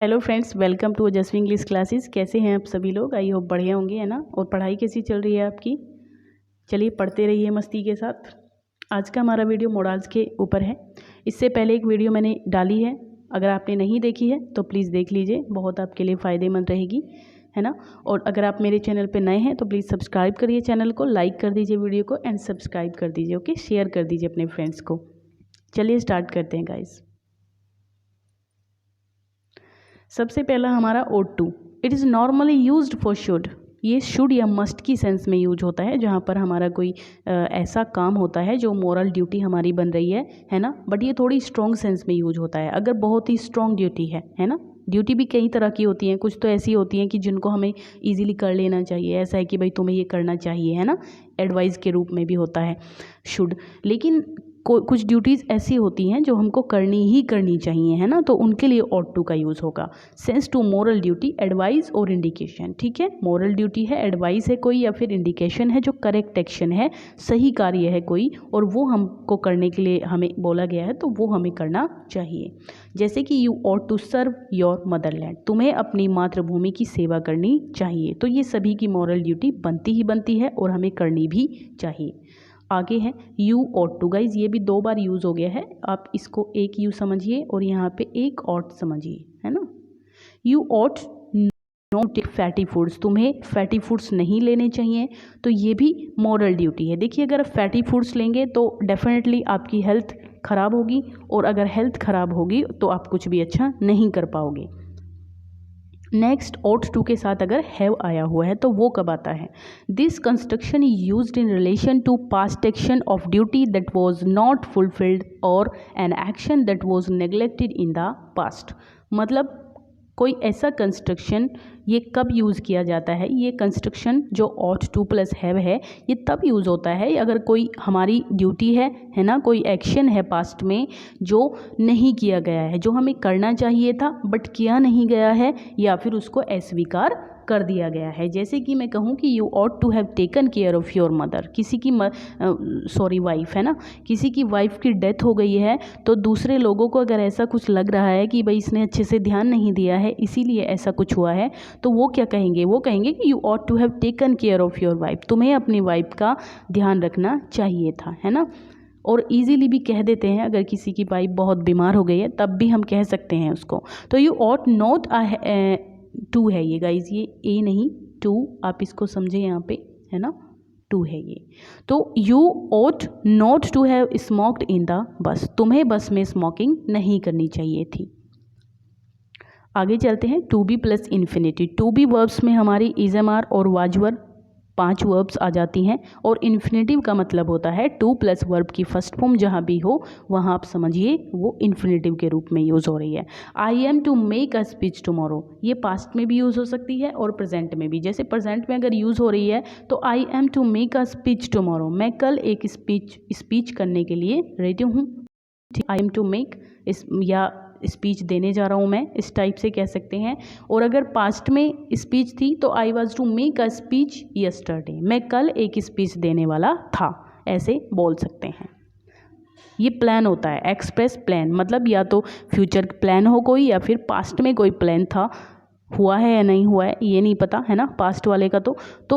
Hello friends, welcome to ओजस्वी English classes. कैसे हैं आप सभी लोग? आई होप बढ़िया होंगे, है ना। और पढ़ाई कैसी चल रही है आपकी? चलिए पढ़ते रहिए मस्ती के साथ। आज का हमारा वीडियो मोरल्स के ऊपर है। इससे पहले एक वीडियो मैंने डाली है, अगर आपने नहीं देखी है तो प्लीज़ देख लीजिए, बहुत आपके लिए फ़ायदेमंद रहेगी, है ना। और अगर आप मेरे चैनल पर नए हैं तो प्लीज़ सब्सक्राइब करिए चैनल को, लाइक कर दीजिए वीडियो को एंड सब्सक्राइब कर दीजिए, ओके। शेयर कर दीजिए अपने फ्रेंड्स को। चलिए स्टार्ट करते हैं गाइस। सबसे पहला हमारा ought to। It is normally used for should. ये शुड या मस्ट की सेंस में यूज होता है, जहाँ पर हमारा कोई ऐसा काम होता है जो मोरल ड्यूटी हमारी बन रही है ना। बट ये थोड़ी स्ट्रॉन्ग सेंस में यूज होता है, अगर बहुत ही स्ट्रॉन्ग ड्यूटी है ना। ड्यूटी भी कई तरह की होती हैं, कुछ तो ऐसी होती हैं कि जिनको हमें इजीली कर लेना चाहिए, ऐसा है कि भाई तुम्हें ये करना चाहिए, है ना। एडवाइस के रूप में भी होता है शुड। लेकिन कुछ ड्यूटीज़ ऐसी होती हैं जो हमको करनी ही करनी चाहिए, है ना, तो उनके लिए ought to का यूज़ होगा। Sense to moral duty, advice और इंडिकेशन, ठीक है। मोरल ड्यूटी है, एडवाइस है कोई, या फिर इंडिकेशन है जो करेक्ट एक्शन है, सही कार्य है कोई, और वो हमको करने के लिए हमें बोला गया है तो वो हमें करना चाहिए। जैसे कि you ought to serve your motherland, तुम्हें अपनी मातृभूमि की सेवा करनी चाहिए। तो ये सभी की मोरल ड्यूटी बनती ही बनती है और हमें करनी भी चाहिए। आगे है यू ought टू। गाइज ये भी 2 बार यूज़ हो गया है, आप इसको एक यू समझिए और यहाँ पे एक ought समझिए, है ना। You ought not take fatty foods, तुम्हें फैटी फूड्स नहीं लेने चाहिए। तो ये भी मॉरल ड्यूटी है। देखिए, अगर आप फैटी फूड्स लेंगे तो डेफिनेटली आपकी हेल्थ ख़राब होगी, और अगर हेल्थ ख़राब होगी तो आप कुछ भी अच्छा नहीं कर पाओगे। नेक्स्ट ought to के साथ अगर हैव आया हुआ है तो वो कब आता है? This construction is used in relation to past action of duty that was not fulfilled और an action that was neglected in the past. मतलब कोई ऐसा कंस्ट्रक्शन ये कब यूज़ किया जाता है? ये कंस्ट्रक्शन जो ought to प्लस हैव है, ये तब यूज़ होता है अगर कोई हमारी ड्यूटी है ना, कोई एक्शन है पास्ट में जो नहीं किया गया है, जो हमें करना चाहिए था बट किया नहीं गया है, या फिर उसको अस्वीकार कर दिया गया है। जैसे कि मैं कहूँ कि you ought to have taken care of your mother, किसी की वाइफ है ना, किसी की वाइफ की डेथ हो गई है, तो दूसरे लोगों को अगर ऐसा कुछ लग रहा है कि भाई इसने अच्छे से ध्यान नहीं दिया है इसीलिए ऐसा कुछ हुआ है, तो वो क्या कहेंगे? वो कहेंगे कि you ought to have taken care of your wife, तुम्हें अपनी वाइफ का ध्यान रखना चाहिए था, है ना। और इजीली भी कह देते हैं, अगर किसी की वाइफ बहुत बीमार हो गई है तब भी हम कह सकते हैं उसको। तो यू ought नॉट टू है ये गाइज, ये ए नहीं टू, आप इसको समझे यहाँ पे, है ना, टू है ये। तो you ought not to have smoked in the bus, तुम्हें बस में स्मोकिंग नहीं करनी चाहिए थी। आगे चलते हैं, to be plus infinity. To be verbs में हमारी इजमआर और वाजवर 5 वर्ब्स आ जाती हैं, और इन्फिनेटिव का मतलब होता है टू प्लस वर्ब की फर्स्ट फॉर्म जहाँ भी हो वहाँ आप समझिए वो इन्फिनेटिव के रूप में यूज़ हो रही है। I am to make a speech tomorrow, ये पास्ट में भी यूज़ हो सकती है और प्रेजेंट में भी। जैसे प्रेजेंट में अगर यूज़ हो रही है तो I am to make a speech tomorrow, मैं कल एक स्पीच करने के लिए रेडी हूँ। आई एम टू मेक या स्पीच देने जा रहा हूँ मैं, इस टाइप से कह सकते हैं। और अगर पास्ट में स्पीच थी तो I was to make a speech yesterday, मैं कल एक स्पीच देने वाला था, ऐसे बोल सकते हैं। ये प्लान होता है, एक्सप्रेस प्लान, मतलब या तो फ्यूचर प्लान हो कोई, या फिर पास्ट में कोई प्लान था, हुआ है या नहीं हुआ है ये नहीं पता, है ना, पास्ट वाले का। तो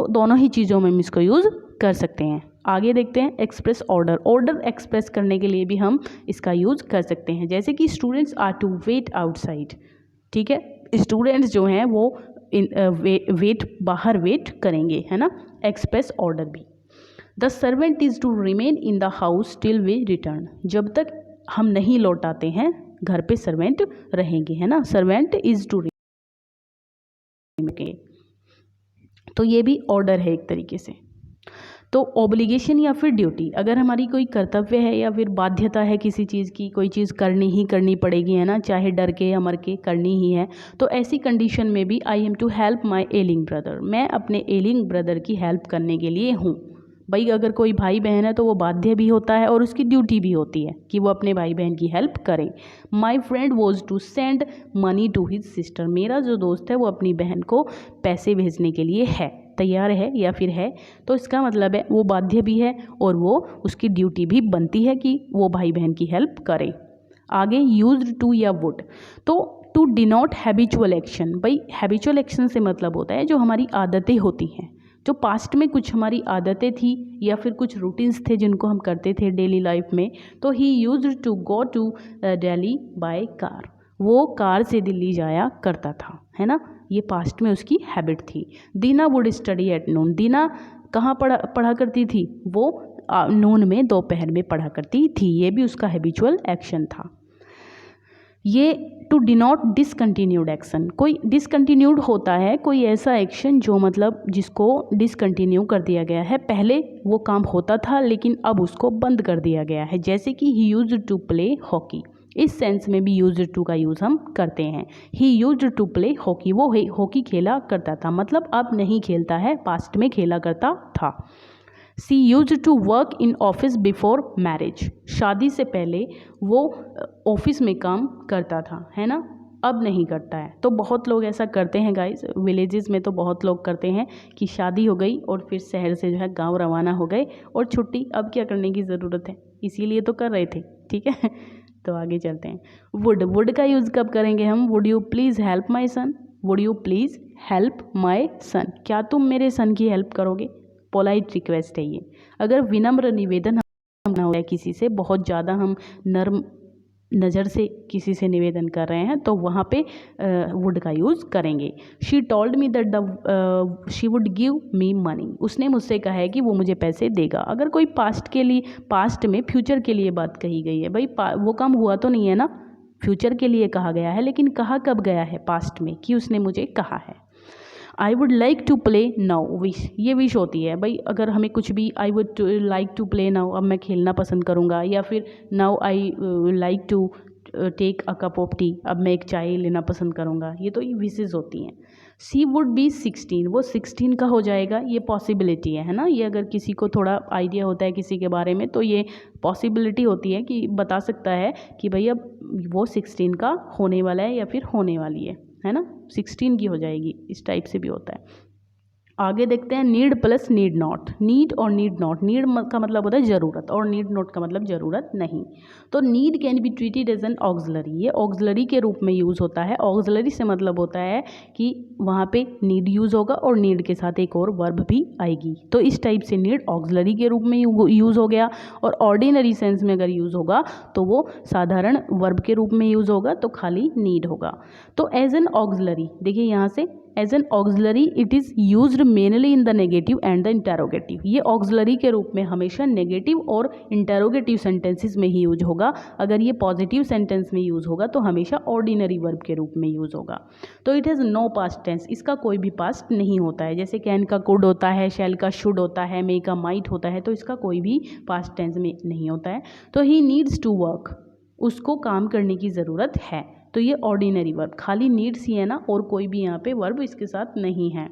दोनों ही चीज़ों में हम इसको यूज़ कर सकते हैं। आगे देखते हैं एक्सप्रेस ऑर्डर। ऑर्डर एक्सप्रेस करने के लिए भी हम इसका यूज़ कर सकते हैं, जैसे कि students are to wait outside, ठीक है, स्टूडेंट्स जो हैं वो बाहर वेट करेंगे, है ना, एक्सप्रेस ऑर्डर भी। The servant is to remain in the house till we return, जब तक हम नहीं लौटाते हैं घर पे सर्वेंट रहेंगे, है ना, सर्वेंट इज़ टू रिमेन, तो ये भी ऑर्डर है एक तरीके से। तो ऑब्लिगेशन या फिर ड्यूटी, अगर हमारी कोई कर्तव्य है या फिर बाध्यता है किसी चीज़ की, कोई चीज़ करनी ही करनी पड़ेगी, है ना, चाहे डर के या मर के करनी ही है, तो ऐसी कंडीशन में भी I am to help my ailing brother, मैं अपने एलिंग ब्रदर की हेल्प करने के लिए हूँ। भाई अगर कोई भाई बहन है तो वो बाध्य भी होता है और उसकी ड्यूटी भी होती है कि वो अपने भाई बहन की हेल्प करे। My friend was to send money to his sister, मेरा जो दोस्त है वो अपनी बहन को पैसे भेजने के लिए है, तैयार है या फिर है, तो इसका मतलब है वो बाध्य भी है और वो उसकी ड्यूटी भी बनती है कि वो भाई बहन की हेल्प करे। आगे यूज्ड टू या वुड, तो टू डिनोट हैबिचुअल एक्शन। भाई हैबिचुअल एक्शन से मतलब होता है जो हमारी आदतें होती हैं, जो पास्ट में कुछ हमारी आदतें थी या फिर कुछ रूटीन्स थे जिनको हम करते थे डेली लाइफ में। तो he used to go to Delhi by car, वो कार से दिल्ली जाया करता था, है ना। ये पास्ट में उसकी हैबिट थी। दीना वुड स्टडी एट नून, दीना कहाँ पढ़ा करती थी, वो नून में, दोपहर में पढ़ा करती थी। ये भी उसका हैबिचुअल एक्शन था। ये टू डिनोट डिसकंटिन्यूड एक्शन, कोई डिसकंटिन्यूड होता है कोई ऐसा एक्शन जो मतलब जिसको डिसकंटिन्यू कर दिया गया है, पहले वो काम होता था लेकिन अब उसको बंद कर दिया गया है। जैसे कि he used to play hockey, इस सेंस में भी यूज्ड टू का यूज़ हम करते हैं। He used to play hockey, वो हॉकी खेला करता था, मतलब अब नहीं खेलता है, पास्ट में खेला करता था। She used to work in office before marriage, शादी से पहले वो ऑफिस में काम करता था, है ना, अब नहीं करता है। तो बहुत लोग ऐसा करते हैं गाइस, विलेजेस में तो बहुत लोग करते हैं कि शादी हो गई और फिर शहर से जो है गांव रवाना हो गए और छुट्टी, अब क्या करने की ज़रूरत है, इसीलिए तो कर रहे थे, ठीक है। तो आगे चलते हैं। वुड का यूज़ कब करेंगे हम, would you please help my son, would you please help my son, क्या तुम मेरे सन की हेल्प करोगे। पोलाइट रिक्वेस्ट है ये। अगर विनम्र निवेदन हम ना हो किसी से, बहुत ज़्यादा हम नर्म नज़र से किसी से निवेदन कर रहे हैं, तो वहाँ पे वुड का यूज़ करेंगे। She told me that she would give me money, उसने मुझसे कहा है कि वो मुझे पैसे देगा। अगर कोई पास्ट के लिए, पास्ट में फ्यूचर के लिए बात कही गई है, भाई वो काम हुआ तो नहीं है ना, फ्यूचर के लिए कहा गया है, लेकिन कहा कब गया है, पास्ट में, कि उसने मुझे कहा है। I would like to play now, wish, ये विश होती है भाई, अगर हमें कुछ भी, I would like to play now, अब मैं खेलना पसंद करूँगा, या फिर now I like to take a cup of tea, अब मैं एक चाय लेना पसंद करूँगा, ये तो ये विशेज़ होती हैं। सी वुड बी 16, वो 16 का हो जाएगा, ये पॉसिबिलिटी है ना, ये अगर किसी को थोड़ा आइडिया होता है किसी के बारे में तो ये पॉसिबिलिटी होती है कि बता सकता है कि भाई अब वो 16 का होने वाला है या फिर होने वाली है ना, 16 की हो जाएगी, इस टाइप से भी होता है। आगे देखते हैं need plus need not, need और नीड नॉट, नीड का मतलब होता है ज़रूरत और नीड नॉट का मतलब ज़रूरत नहीं। तो need can be treated as an auxiliary, ये ऑक्सिलरी के रूप में यूज़ होता है। ऑक्सिलरी से मतलब होता है कि वहाँ पे नीड यूज़ होगा और नीड के साथ एक और वर्ब भी आएगी, तो इस टाइप से नीड ऑक्सिलरी के रूप में यूज़ हो गया। और ऑर्डिनरी सेंस में अगर यूज़ होगा तो वो साधारण वर्ब के रूप में यूज़ होगा, तो खाली नीड होगा। तो एज एन ऑक्सिलरी, देखिए यहाँ से as an auxiliary it is used mainly in the negative and the interrogative, ये ऑक्सिलरी के रूप में हमेशा नेगेटिव और इंटेरोगेटिव सेंटेंसेस में ही यूज होगा। अगर ये पॉजिटिव सेंटेंस में यूज़ होगा तो हमेशा ऑर्डिनरी वर्ब के रूप में यूज़ होगा। तो it has no past tense, इसका कोई भी पास्ट नहीं होता है। जैसे कैन का कुड होता है, शैल का शुड होता है, मे का माइट होता है, तो इसका कोई भी पास्ट टेंस में नहीं होता है। तो ही नीड्स टू वर्क, उसको काम करने की ज़रूरत है, तो ये ऑर्डिनरी वर्ब, खाली नीड्स ही है ना, और कोई भी यहाँ पे वर्ब इसके साथ नहीं है।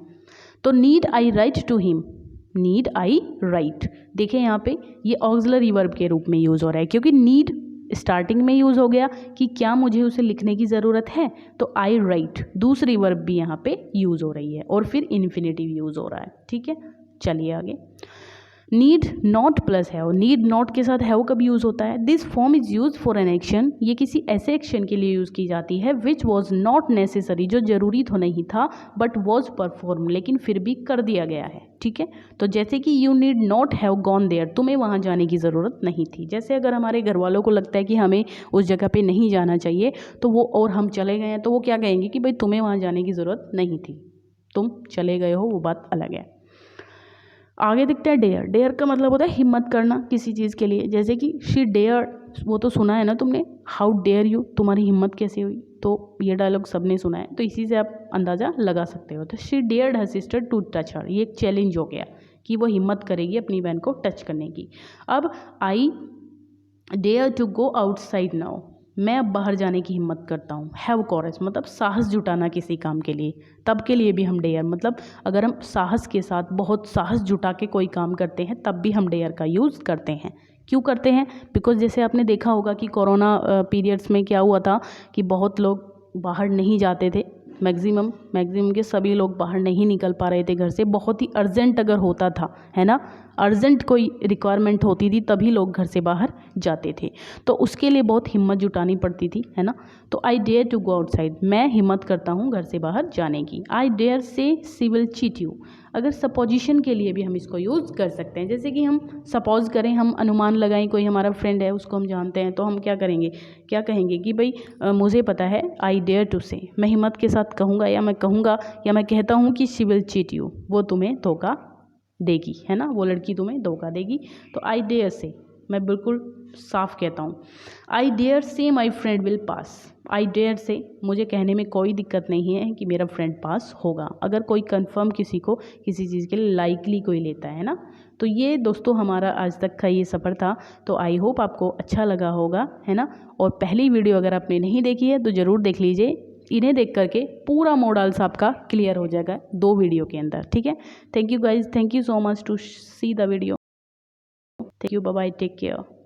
तो need I write to him, need I write, देखिए यहाँ पे ये ऑक्सिलरी वर्ब के रूप में यूज़ हो रहा है, क्योंकि नीड स्टार्टिंग में यूज़ हो गया कि क्या मुझे उसे लिखने की ज़रूरत है, तो आई राइट दूसरी वर्ब भी यहाँ पे यूज़ हो रही है और फिर इन्फिनेटिव यूज़ हो रहा है, ठीक है। चलिए आगे, need not plus have, need not के साथ हैव कब यूज़ होता है, this form is use for an action, ये किसी ऐसे एक्शन के लिए यूज़ की जाती है विच वॉज नॉट नेसेसरी, जो जरूरी तो नहीं था, बट वॉज परफॉर्म, लेकिन फिर भी कर दिया गया है, ठीक है। तो जैसे कि you need not have gone there, तुम्हें वहाँ जाने की ज़रूरत नहीं थी। जैसे अगर हमारे घर वालों को लगता है कि हमें उस जगह पे नहीं जाना चाहिए, तो वो और हम चले गए हैं, तो वो क्या कहेंगे कि भाई तुम्हें वहाँ जाने की ज़रूरत नहीं थी, तुम चले गए हो, वो बात अलग है। आगे दिखता है डेयर, डेयर का मतलब होता है हिम्मत करना किसी चीज़ के लिए। जैसे कि शी डेयर, वो तो सुना है ना तुमने, हाउ डेयर यू, तुम्हारी हिम्मत कैसे हुई, तो ये डायलॉग सबने सुना है, तो इसी से आप अंदाज़ा लगा सकते हो। तो she dared her sister to touch her, ये एक चैलेंज हो गया कि वो हिम्मत करेगी अपनी बहन को टच करने की। अब I dare to go outside now, मैं अब बाहर जाने की हिम्मत करता हूँ। हैव कॉरेज मतलब साहस जुटाना किसी काम के लिए, तब के लिए भी हम डेयर, मतलब अगर हम साहस के साथ बहुत साहस जुटा के कोई काम करते हैं तब भी हम डेयर का यूज़ करते हैं। क्यों करते हैं, बिकॉज जैसे आपने देखा होगा कि कोरोना पीरियड्स में क्या हुआ था कि बहुत लोग बाहर नहीं जाते थे, मैक्सिमम के सभी लोग बाहर नहीं निकल पा रहे थे घर से, बहुत ही अर्जेंट अगर होता था, है ना। अर्जेंट कोई रिक्वायरमेंट होती थी तभी लोग घर से बाहर जाते थे, तो उसके लिए बहुत हिम्मत जुटानी पड़ती थी, है ना। तो I dare to go outside, मैं हिम्मत करता हूँ घर से बाहर जाने की। I dare say she will cheat you, अगर सपोजिशन के लिए भी हम इसको यूज़ कर सकते हैं। जैसे कि हम सपोज करें, हम अनुमान लगाएं कोई हमारा फ्रेंड है, उसको हम जानते हैं, तो हम क्या करेंगे, क्या कहेंगे कि भाई मुझे पता है, आई डेयर टू से, मैं हिम्मत के साथ कहूँगा या मैं कहूँगा या मैं कहता हूँ कि शी विल चीट यू, वो तुम्हें धोखा देगी, है ना, वो लड़की तुम्हें धोखा देगी। तो आई डेयर से मैं बिल्कुल साफ कहता हूँ। I dare say my friend will pass, I dare say मुझे कहने में कोई दिक्कत नहीं है कि मेरा फ्रेंड पास होगा, अगर कोई कंफर्म किसी को किसी चीज़ के लिए लाइकली कोई लेता है ना। तो ये दोस्तों हमारा आज तक का ये सफ़र था, तो आई होप आपको अच्छा लगा होगा, है ना। और पहली वीडियो अगर आपने नहीं देखी है तो ज़रूर देख लीजिए, इन्हें देख करके पूरा मॉडल्स आपका क्लियर हो जाएगा 2 वीडियो के अंदर, ठीक है। Thank you guys, thank you so much to see the video, thank you, bye bye, take care.